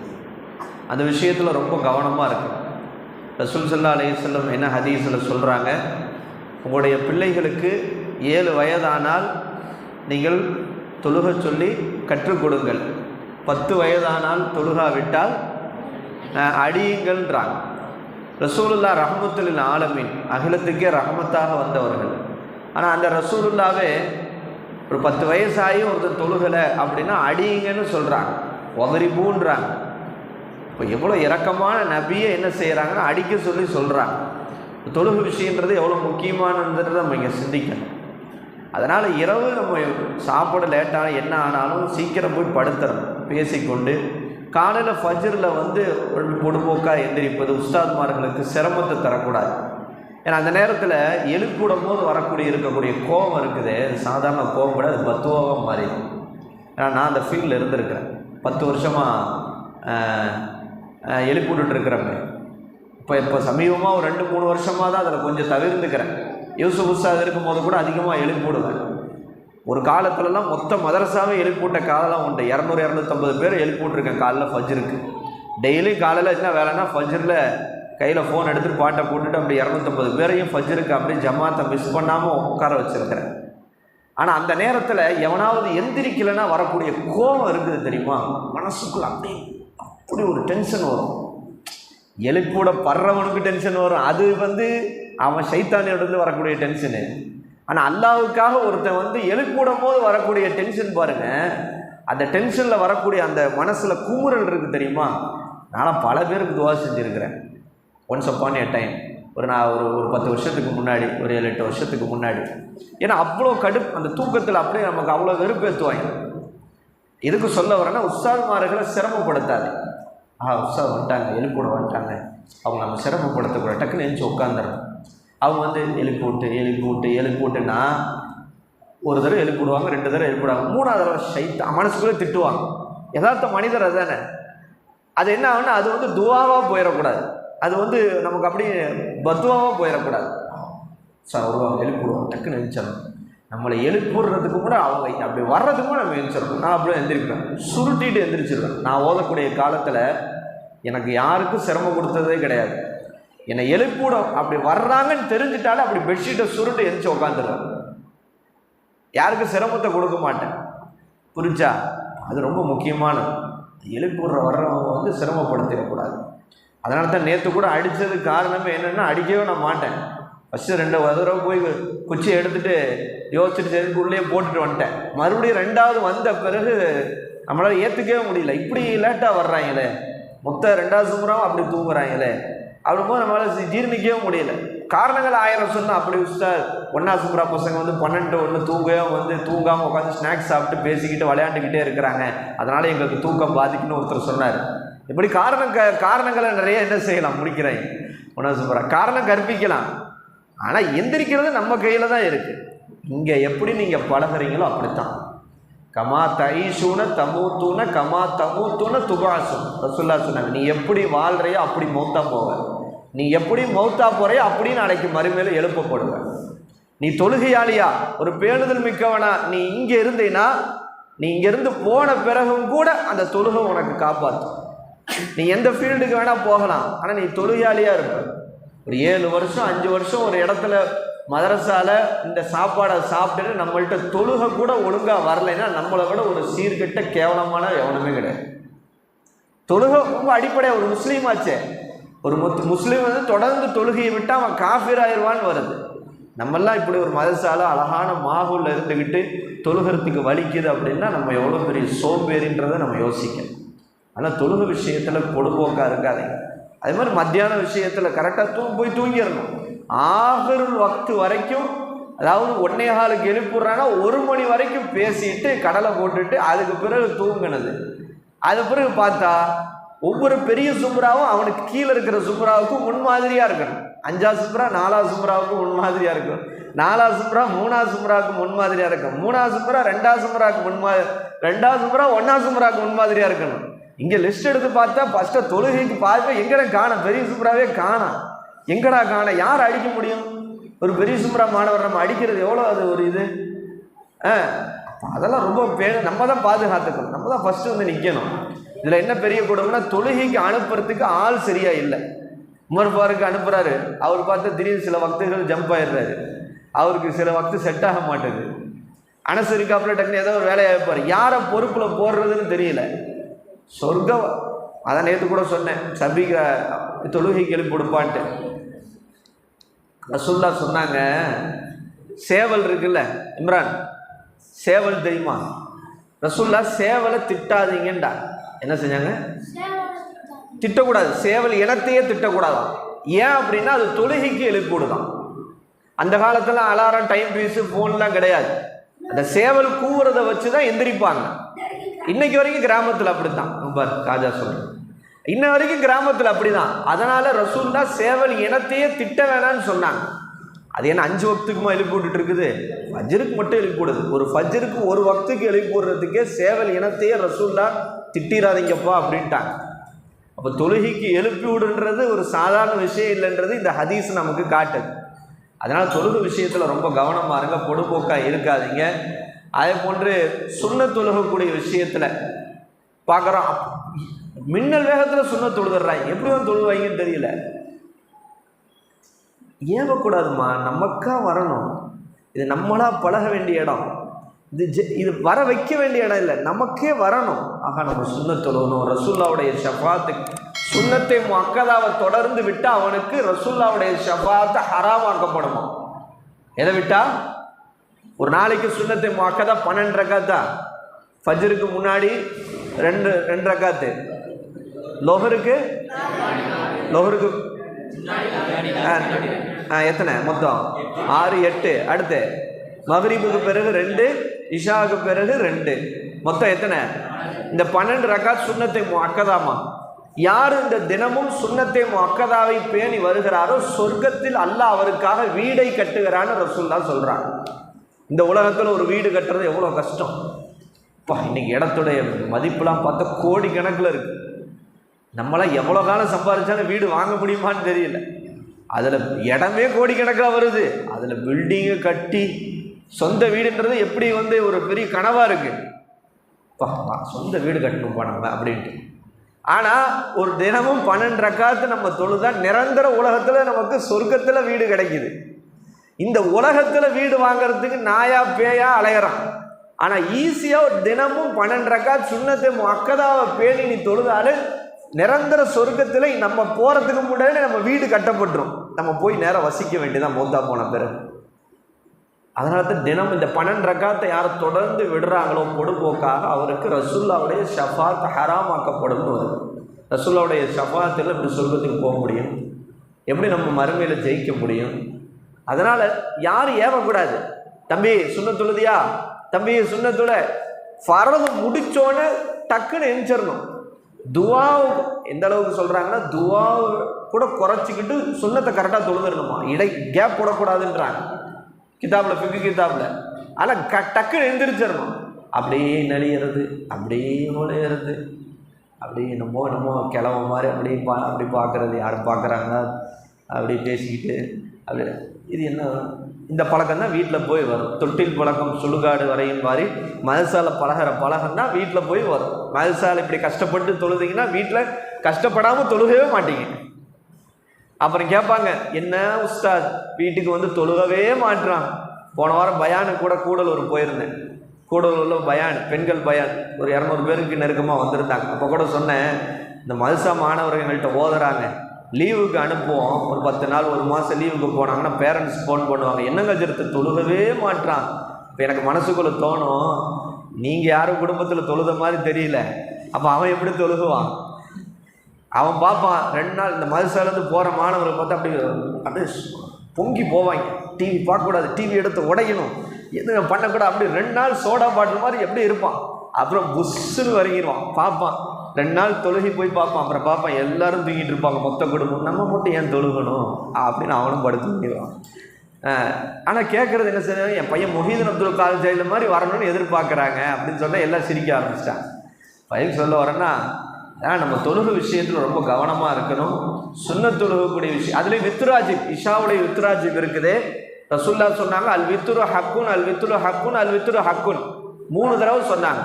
அந்த விஷயத்தில் ரொம்ப கவனமாக இருக்கு. ரசூல் ஸல்லல்லாஹு அலைஹி வஸல்லம் என்ன ஹதீஸில் சொல்கிறாங்க, உங்களுடைய பிள்ளைகளுக்கு 7 வயதானால் நீங்கள் தொழுக சொல்லி கற்றுக் கொடுங்கள், 10 வயதானால் தொழுகாவிட்டால் அடியுங்கள்ன்றாங்க. ரசூலுல்லாஹ் ரஹ்மத்துல் ஆலமீன், அகிலத்துக்கே ரஹமத்தாக வந்தவர்கள். ஆனால் அந்த ரசூலுல்லாவே ஒரு 10 வயசாகி ஒருத்தர் தொழுகலை அப்படின்னா அடியுங்கன்னு சொல்கிறாங்க, உதறிபூன்றாங்க. இப்போ எவ்வளோ இரக்கமான நபியை என்ன செய்கிறாங்கன்னா அடிக்க சொல்லி சொல்கிறாங்க. தொழுகு விஷயன்றது எவ்வளோ முக்கியமானதுன்றதை நம்ம இங்கே சிந்திக்கணும். அதனால் இரவு நம்ம சாப்பிட லேட்டாக என்ன ஆனாலும் சீக்கிரம் போய் படுத்துறோம் பேசிக்கொண்டு. காலையில் ஃபஜ்ரில் பொடுபோக்காக எந்திரிப்பது உஸ்தாத்மார்களுக்கு சிரமத்தை தரக்கூடாது. ஏன்னா அந்த நேரத்தில் எழுப்பிடும் போது இருக்கக்கூடிய கோபம் இருக்குது, சாதாரண கோபம் கூட அது பத்துவாக மாறிடும். ஏன்னா நான் அந்த ஃபீல்டில் இருந்திருக்கிறேன். 10 வருஷமாக எழுப்பி விட்டுருக்குறேங்க. இப்போ சமீபமாக ஒரு 2-3 வருஷமாக தான் அதில் கொஞ்சம் தவிர்த்துக்கிறேன். யூசுப் உஸ்தாத் இருக்கும்போது கூட அதிகமாக எழுப்பிவிடுவேன். ஒரு காலத்துலலாம் மொத்த மதரசாவே எழுப்பிவிட்ட காலெலாம் உண்டு. 200-250 பேர் எழுப்பிவிட்ருக்கேன் காலைல ஃபஜ்ருக்கு. டெய்லி காலையில் என்ன வேலைன்னா ஃபஜ்ரில் கையில் ஃபோன் எடுத்துகிட்டு பாட்டை போட்டுட்டு அப்படி 250 பேரையும் ஃபஜ்ருக்கு அப்படியே ஜமாத்தை மிஸ் பண்ணாமல் உட்கார வச்சுருக்கிறேன். ஆனால் அந்த நேரத்தில் எவனாவது எந்திரிக்கலைன்னா வரக்கூடிய கோபம் இருக்குது தெரியுமா, மனசுக்குள்ள அப்படி ஒரு டென்ஷன் வரும். எழுப்பூட படுறவனுக்கு டென்ஷன் வரும். அது அவன் சைத்தானியோடு வரக்கூடிய டென்ஷனு. ஆனால் அல்லாஹ்வுக்காக ஒருத்தன் எழுப்பிவிடும் போது வரக்கூடிய டென்ஷன் பாருங்கள். அந்த டென்ஷனில் வரக்கூடிய அந்த மனசில் குமுறல் இருக்குது தெரியுமா. நான் பல பேருக்கு துவா செஞ்சுருக்கிறேன். ஒன்ஸ் அப்பான் எ டைம் நான் ஒரு 10 வருஷத்துக்கு முன்னாடி, ஒரு 7-8 வருஷத்துக்கு முன்னாடி. ஏன்னா அவ்வளோ அந்த தூக்கத்தில் அப்படியே நமக்கு அவ்வளோ வெறுப்பேற்றுவாங்க. எதுக்கு சொல்ல வரேன்னா, உஸ்தாத்மார்களை சிரமப்படுத்தாது. உஸ்தாத் வந்துட்டாங்க, எழுப்பிவிட வந்துட்டாங்க, அவங்க நம்ம சிரமப்படுத்தக்கூட டக்குன்னு எழுந்து உட்காந்துடுறோம். அவங்க எழுப்பிவிட்டுன்னா ஒரு தடவை எழுப்பிவிடுவாங்க, 2 தடவை எழுப்பிவிடுவாங்க, 3ஆவது தடவை மனசுக்குள்ளே திட்டுவாங்க. யதார்த்த மனிதர் அதுதானே. அது என்ன ஆகுன்னா, அது துவாவாக போயிடக்கூடாது. அது நமக்கு அப்படியே பத்துவாவாக போயிடக்கூடாது. சார் வருவாங்க, எழுப்பிவிடுவாங்க, டக்குன்னு எழுந்திரிச்சிடணும். நம்மளை எழுப்பிடுறதுக்கு கூட அவங்க அப்படி வர்றதுக்கு கூட நம்ம எழுந்திரிச்சிடணும். நான் அப்படியே எந்திரிப்பேன், சுருட்டிட்டு எந்திரிச்சிடுவேன். நான் ஓதக்கூடிய காலத்தில் எனக்கு யாருக்கும் சிரமம் கொடுத்ததே கிடையாது. என்னை எழுப்பிவிட அப்படி வர்றாங்கன்னு தெரிஞ்சிட்டாலும் அப்படி பெட்ஷீட்டை சுருட்டு எந்திரிச்சு உட்காந்துருவேன். யாருக்கும் சிரமத்தை கொடுக்க மாட்டேன். புரிஞ்சா? அது ரொம்ப முக்கியமானது. எழுப்பிவிடுற வர்றவங்க சிரமப்படுத்திடக்கூடாது. அதனால தான் நேற்று கூட அடித்ததுக்கு காரணமே என்னென்னா, அடிக்கவே நான் மாட்டேன். ஃபஸ்ட்டு 2 தடவை போய் குச்சியை எடுத்துகிட்டு யோசிச்சுட்டு சேர்ந்து உள்ளே போட்டுட்டு வந்துட்டேன். மறுபடியும் 2வது வந்த பிறகு நம்மளால் ஏற்றுக்கவே முடியல. இப்படி லேட்டாக வர்றாங்களே, மொத்த 2வது சுமராவும் அப்படி தூங்குறாங்களே, அப்படிங்கும்போது நம்மளால் ஜீர்ணிக்கவே முடியல. காரணங்கள் 1000 சொன்னால் அப்படி உஸ்தாத் 1வது சுமரா பசங்க 12 to 1 தூங்கவே தூங்காமல் உட்காந்து ஸ்நாக்ஸ் சாப்பிட்டு பேசிக்கிட்டு விளையாண்டுக்கிட்டே இருக்கிறாங்க, அதனால் எங்களுக்கு தூக்கம் பாதிக்குன்னு ஒருத்தர் சொன்னார். இப்படி காரணங்களை நிறைய என்ன செய்யலாம், முடிக்கிறேன் 1வது சுமரா காரணம் கற்பிக்கலாம். ஆனால் எந்திரிக்கிறது நம்ம கையில் தான் இருக்குது. இங்கே எப்படி நீங்கள் பழகிறீங்களோ அப்படித்தான். கமா தைஷூன தமூத்தூன கமா தமூத்தூன துபாசும் ரசூலுல்லாஹ் சொன்னாங்க. நீ எப்படி வாழ்றையோ அப்படி மௌத்தா போவ, நீ எப்படி மௌத்தா போறையோ அப்படின்னு நாளைக்கு மறுமையில எழுப்பப்படுவ. நீ தொழுகையாளியா, ஒரு பேணுதல் மிக்கவனா நீ இங்கே இருந்தீன்னா, நீ இங்கேருந்து போன பிறகும் கூட அந்த தொழுகை உனக்கு காப்பாற்றும். நீ எந்த ஃபீல்டுக்கு வேணால் போகலாம், ஆனால் நீ தொழுகையாளியாக இருப்ப. ஒரு 7 வருஷம் 5 வருஷம் ஒரு இடத்துல மதரசாவில் இந்த சாப்பாடை சாப்பிட்டுட்டு நம்மள்கிட்ட தொழுகை கூட ஒழுங்காக வரலைன்னா நம்மளை விட ஒரு சீர்கெட்ட கேவலமான எவனுமே கிடையாது. தொழுகை ரொம்ப அடிப்படையாக ஒரு முஸ்லீம் ஆச்சே. ஒரு முஸ்லீம் வந்து தொடர்ந்து தொழுகையை விட்டால் அவன் காஃபிர் ஆயிடுவான்னு வருது. நம்மெல்லாம் இப்படி ஒரு மதரசால அழகான மாகுல்ல இருந்துக்கிட்டு தொழுகிறதுக்கு வலிக்குது அப்படின்னா நம்ம எவ்வளோ பெரிய சோம்பேறின்றதை நம்ம யோசிக்கணும். ஆனால் தொழுகை விஷயத்தில் பொடுபோக்காக இருக்காதீங்க. அதே மாதிரி மத்தியான விஷயத்தில் கரெக்டாக போய் தூங்கிடணும். ஆகிருள் வக்து வரைக்கும், அதாவது 1:15 எழுப்பிடுறாங்கன்னா 1 மணி வரைக்கும் பேசிட்டு கடலை போட்டுட்டு அதுக்கு பிறகு தூங்கினது. அது பிறகு பார்த்தா ஒவ்வொரு பெரிய சுப்ராவும் அவனுக்கு கீழே இருக்கிற சுப்ராவுக்கும் முன்மாதிரியாக இருக்கணும். 5ஆவது சுப்ரா 4ஆவது சுப்ராவுக்கும் முன்மாதிரியாக இருக்கும். 4ஆவது சுப்ரா 3ஆவது சுப்ராவுக்கு முன்மாதிரியாக இருக்கும். 3ஆவது சுப்ரா 2ஆவது சுப்ராவுக்கு 2ஆவது சுப்ரா 1ஆவது சுப்ராவுக்கு முன்மாதிரியாக இருக்கணும். இங்கே லிஸ்ட் எடுத்து பார்த்தா ஃபஸ்ட்டு தொழுகைக்கு பார்க்க எங்கடா காணோம், பெரிய சுப்ராவே காணோம். எங்கடா காண, யார் அடிக்க முடியும்? ஒரு பெரிய சுப்ரா மாணவர் நம்ம அடிக்கிறது எவ்வளோ அது ஒரு இது. அதெல்லாம் ரொம்ப நம்ம தான் பாதுகாத்துக்கணும். நம்ம தான் ஃபஸ்ட்டு வந்து நிற்கணும். இதில் என்ன பெரிய கொடுமைன்னா தொழுகைக்கு அனுப்புறதுக்கு ஆள் சரியா இல்லை. உமர் ஃபாரூக் அனுப்புகிறாரு, அவர் பார்த்தா திடீர்னு சில வக்துகள் ஜம்ப் ஆயிடுறாரு, அவருக்கு சில வக்து செட் ஆக மாட்டேது. அனஸ் இருக்காப்புல டக்குன்னு ஏதோ ஒரு வேலையாக இருப்பார், யாரை பொறுப்பில் போடுறதுன்னு தெரியல. சொர்க்கம் அதான் நேற்று கூட சொன்னேன், சபிக தொழுகைக்கு எழுப்பி கொடுப்பான்ட்டு. ரசூல்லா சொன்னாங்க, சேவல் இருக்குல்ல இம்ரான், சேவல் தெரியுமா? ரசூல்லா சேவலை திட்டாதீங்கண்டா. என்ன செஞ்சாங்க? திட்டக்கூடாது. சேவல் இனத்தையே திட்டக்கூடாதான். ஏன் அப்படின்னா அது தொழுகைக்கு எழுப்பி விடுதான். அந்த காலத்தில் அலாரம், டைம் பீஸு, ஃபோன்லாம் கிடையாது. அந்த சேவல் கூவுறதை வச்சு தான் எந்திரிப்பாங்க. இன்னைக்கு வரைக்கும் கிராமத்தில் அப்படித்தான். பார் ராஜா சொல்றேன், இன்ன வரைக்கும் கிராமத்தில் அப்படிதான். அதனால ரசூல்லா சேவல் இனத்தையே திட்ட வேணான்னு சொன்னாங்க. அது என்ன 5 வக்துக்குமா எழுப்பி விட்டுட்டு இருக்குது? ஃபஜ்ருக்கு மட்டும் எழுப்பி விடுது. ஒரு ஃபஜ்ருக்கு 1 வக்துக்கு எழுப்பி விடுறதுக்கே சேவல் இனத்தையே ரசூல்லா திட்டிராதீங்கப்பா அப்படின்ட்டாங்க. அப்போ தொழுகைக்கு எழுப்பி விடுன்றது ஒரு சாதாரண விஷயம் இல்லைன்றது இந்த ஹதீஸ் நமக்கு காட்டுது. அதனால் தொழுகை விஷயத்தில் ரொம்ப கவனமாக இருங்க, பொடுபோக்காக இருக்காதீங்க. அதே போன்று சுன்னத் தொழுகக்கூடிய விஷயத்தில் பார்க்குறோம், மின்னல் வேகத்தில் சுன்னத் தொழுதுறாங்க. எப்படி வந்து தொழுவாங்கன்னு தெரியல. ஏவக்கூடாதுமா, நமக்கா வரணும். இது நம்மளா பழக வேண்டிய இடம். இது வர வைக்க வேண்டிய இடம் இல்லை, நமக்கே வரணும். ஆக நம்ம சுன்னத் தொழுகணும். ரசூல்லாவுடைய ஷஃபாத்துக்கு சுன்னத்தை முஅக்கதாவை தொடர்ந்து விட்டால் அவனுக்கு ரசூல்லாவுடைய ஷஃபாத்தை ஹராமாக்கப்படுமா? எதை விட்டா? ஒரு நாளைக்கு சுன்னத்தை முஅக்கதா 12 ரக்காத்தா, ஃபஜ்ருக்கு முன்னாடி 2 ரக்காத்து, லொஹருக்கு எத்தனை மொத்தம்? 6, 8. அடுத்து மக்ரிபுக்கு பிறகு 2, இஷாவுக்கு பிறகு 2, மொத்தம் எத்தனை? இந்த 12 ரக்காத் சுன்னத்தை முஅக்கதாமா. யார் இந்த தினமும் சுன்னத்தை முஅக்கதாவை பேணி வருகிறாரோ சொர்க்கத்தில் அல்லாஹ் அவருக்காக வீடை கட்டுகிறான்னு ரசூல்லா சொல்றாங்க. இந்த உலகத்தில் ஒரு வீடு கட்டுறது எவ்வளோ கஷ்டம். இப்போ இன்னைக்கு இடத்துடைய மதிப்புலாம் பார்த்தா கோடி கணக்கில் இருக்கு. நம்மளாம் எவ்வளோ காலம் சம்பாதிச்சாலும் வீடு வாங்க முடியுமான்னு தெரியல. அதில் இடமே கோடிக்கணக்காக வருது. அதில் பில்டிங்கை கட்டி சொந்த வீடுன்றது எப்படி வந்து ஒரு பெரிய கனவாக இருக்குது. சொந்த வீடு கட்டணும்ப்பா நம்ம அப்படின்ட்டு. ஆனால் ஒரு தினமும் 12 ரக்காத்து நம்ம தொழுதா நிரந்தர உலகத்தில் நமக்கு சொர்க்கத்தில் வீடு கிடைக்குது. இந்த உலகத்தில் வீடு வாங்கிறதுக்கு நாயா பேயா அலையிறான். ஆனால் ஈஸியாக ஒரு தினமும் 12 ரக்காத் சுன்னத்தை முஅக்கதாவை பேணி நீ தொழுதாலே நிரந்தர சொர்க்கத்தில் நம்ம போகிறதுக்கு முன்னாடி நம்ம வீடு கட்டப்பட்டுரும். நம்ம போய் நேரம் வசிக்க வேண்டியதான் மௌத்தா போன பிறகு. அதனால தான் தினம் இந்த 12 ரக்காத்தை யாரை தொடர்ந்து விடுறாங்களோ பொடுபோக்காக அவருக்கு ரசூல்லாவுடைய ஷஃபாத் ஹராமாக்கப்படும். ரசூல்லாவுடைய ஷஃபாத்தில் இப்படி சொர்க்கத்துக்கு போக முடியும்? எப்படி நம்ம மறுமையில் ஜெயிக்க முடியும்? அதனால் யாரும் ஏவக்கூடாது. தம்பி சுன்னத்துழுதியா, தம்பி சுன்னத்துள்ள ஃபரது முடிச்சோன்னு டக்குன்னு எந்திரிச்சிடணும். துவாவு எந்த அளவுக்கு சொல்கிறாங்கன்னா, துவாவு கூட குறைச்சிக்கிட்டு சுன்னத்தை கரெக்டாக தொழுதுடணுமா, கேப் போடக்கூடாதுன்றாங்க கிதாபில், ஃபிக்கு கிதாபில். ஆனால் டக்குன்னு எழுந்திரிச்சிடணும். அப்படியே நெளியிறது, அப்படியே நுழையிறது, அப்படியே என்னமோ கிளம்ப மாதிரி அப்படி பார்க்குறது, யாரும் பார்க்குறாங்க அப்படி பேசிக்கிட்டு அப்படி. இது என்ன? இந்த பழக்கம் தான் வீட்டில் போய் வரும். தொட்டில் பழக்கம் சுடுகாடு வரையும் மாதிரி மதசாலை பழகம் தான் வீட்டில் போய் வரும். மதசாலை இப்படி கஷ்டப்பட்டு தொழுதிங்கன்னா வீட்டில் கஷ்டப்படாமல் தொழுகவே மாட்டீங்க. அப்புறம் கேட்பாங்க, என்ன உஸ்தாத் வீட்டுக்கு வந்து தொழுகவே மாட்டுறான். போன வாரம் பயானு கூட கூடலூர் போயிருந்தேன். கூடலூரில் பயான், பெண்கள் பயான், ஒரு 200 பேருக்கு நெருக்கமாக வந்திருந்தாங்க. அப்போ கூட சொன்னேன், இந்த மதுசா மாணவர்கள் எங்கள்கிட்ட ஓதுறாங்க, லீவுக்கு அனுப்புவோம், ஒரு 10 நாள் 1 மாதம் லீவுக்கு போனாங்கன்னா பேரண்ட்ஸ் ஃபோன் பண்ணுவாங்க, என்னங்க ஜெருத்து தொழுகவே மாட்டான். இப்போ எனக்கு மனசுக்குள்ளே தோணும், நீங்கள் யாரும் குடும்பத்தில் தொழுத மாதிரி தெரியல, அப்போ அவன் எப்படி தொழுகுவான்? அவன் பார்ப்பான் 2 நாள் இந்த மதுசாலேருந்து போகிற மாணவர்கள் பார்த்தா அப்படியே பொங்கி போவாங்க. டிவி பார்க்கக்கூடாது, டிவி எடுத்து உடைக்கணும், எதுவும் பண்ணக்கூடாது, அப்படி 2 நாள் சோடா பாட்டில் மாதிரி எப்படி இருப்பான். அப்புறம் புஷ்ஷுன்னு வரைங்கிடுவான். பார்ப்பான் 2 நாள் தொழுகி போய் பார்ப்பான். அப்புறம் பார்ப்பான் எல்லாரும் தூங்கிட்டு இருப்பாங்க, மொத்த குடும்பம், நம்ம மட்டும் ஏன் தொழுகணும் அப்படின்னு அவனும் படுத்து தூங்கிடுவான். ஆனால் கேட்குறது என்ன செய்ய, என் பையன் முஹீதீன் அப்துல் காதர் ஜெயில மாதிரி வரணும்னு எதிர்பார்க்குறாங்க அப்படின்னு சொன்னால் எல்லாம் சிரிக்க ஆரம்பிச்சிட்டாங்க. பையன் சொல்ல வரேன்னா, நம்ம தொழுகு விஷயத்தில் ரொம்ப கவனமாக இருக்கணும். சுன்னத் தொழுகக்கூடிய விஷயம், அதுலேயும் வித்துராஜிப், இஷாவுடைய வித்துராஜிப் இருக்குது. ரசூல்லா சொன்னாங்க, அல் வித்துரு ஹக்குன், அல் வித்துரு ஹக்குன், அல் வித்துரு ஹக்குன் 3 தடவை சொன்னாங்க.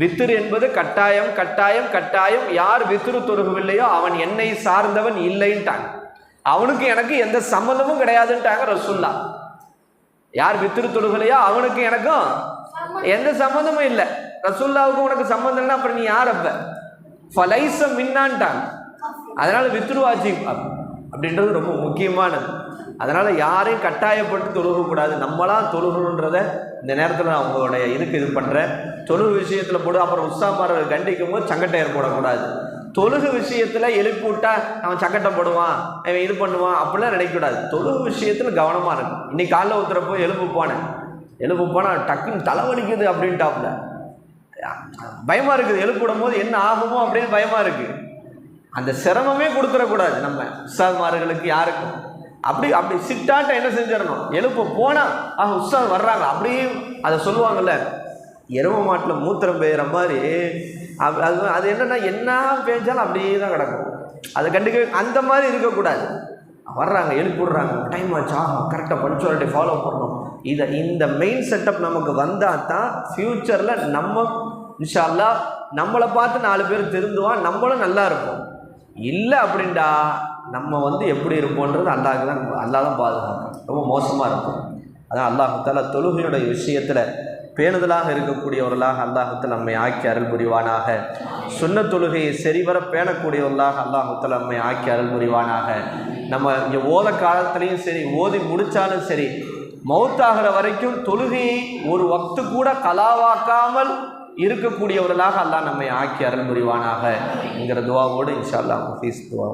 வித்துரு என்பது கட்டாயம் கட்டாயம் கட்டாயம், யார் வித்துரு தொழுகவில்லையோ அவன் என்னை சார்ந்தவன் இல்லைன்ட்டாங்க. அவனுக்கு எனக்கு எந்த சம்மந்தமும் கிடையாதுன்ட்டாங்க ரசூல்லா. யார் வித்துரு தொழுகலையோ அவனுக்கு எனக்கும் எந்த சம்மந்தமும் இல்லை. ரசூல்லாவுக்கும் உனக்கு சம்மந்தம்னா அப்புறம் நீ யார்? அப்ப ஃபலைஸ மின்னான்ட்டாங்க. அதனால வித்துரு வாஜிப் அப்படின்றது ரொம்ப முக்கியமானது. அதனால் யாரையும் கட்டாயப்பட்டு தொழுகக்கூடாது, நம்மளாம் தொழுகணுன்றதை இந்த நேரத்தில் நான் உங்களுடைய இதுக்கு இது பண்ணுறேன். தொழுகு விஷயத்தில் போடு, அப்புறம் உஸ்தாமார்கள் கண்டிக்கும் போது சங்கட்டை ஏற்படக்கூடாது. தொழுகு விஷயத்தில் எழுப்பி விட்டா அவன் சங்கட்டம் போடுவான், அவன் இது பண்ணுவான் அப்படிலாம் நினைக்கக்கூடாது. தொழுகு விஷயத்தில் கவனமாக இருக்கும். இன்னைக்கு காலைல ஒருத்தரப்போ எழுப்பு போனேன் டக்குன்னு தலைவலிக்குது அப்படின்ட்டாப்புல, பயமாக இருக்குது. எழுப்பிடும் போது என்ன ஆகுமோ அப்படின்னு பயமாக இருக்குது. அந்த சிரமமே கொடுத்துடக்கூடாது நம்ம உஸ்தாத்மார்களுக்கு யாருக்கும். அப்படி சிட்டாட்ட என்ன செஞ்சிடணும், எழுப்ப போனால் உஸ்தாத் வர்றாங்க அப்படியே அதை சொல்லுவாங்கள்ல, எரும மாட்டில் மூத்திரம் பெய்கிற மாதிரி. அது என்னென்னா என்ன பேஞ்சாலும் அப்படியே தான் கிடக்கும், அதை கண்டுக்க அந்த மாதிரி இருக்கக்கூடாது. வர்றாங்க, எழுப்பி விடுறாங்க, டைம் ஆச்சா, கரெக்டாக பஞ்சுவாலிட்டி ஃபாலோ பண்ணணும். இந்த மெயின் செட்டப் நமக்கு வந்தால் தான் ஃப்யூச்சரில் நம்ம இன்ஷா அல்லாஹ் நம்மளை பார்த்து 4 பேர் திருந்துவான், நம்மளும் நல்லா இருப்போம். இல்லை அப்படின்டா நம்ம எப்படி இருப்போன்றது அல்லாஹ் தான் பாதுகாக்கணும். ரொம்ப மோசமாக இருக்கும். அதான் அல்லாஹ் தஆலா தொழுகையுடைய விஷயத்தில் பேணுதலாக இருக்கக்கூடியவர்களாக அல்லாஹ் தஆலா நம்மை ஆக்கி அருள் புரிவானாக. சுன்னத் தொழுகையை சரிவர பேணக்கூடியவர்களாக அல்லாஹ் தஆலா நம்மை ஆக்கி அருள் புரிவானாக. நம்ம இங்கே ஓத காலத்துலேயும் சரி, ஓதி முடித்தாலும் சரி, மௌத்தாகிற வரைக்கும் தொழுகையை ஒரு வக்து கூட கலாவாக்காமல் இருக்கக்கூடியவர்களாக அல்லாஹ் நம்மை ஆக்கி அருள் புரிவானாக என்கிற துவாவோடு இன்ஷா அல்லாஹ் துவா.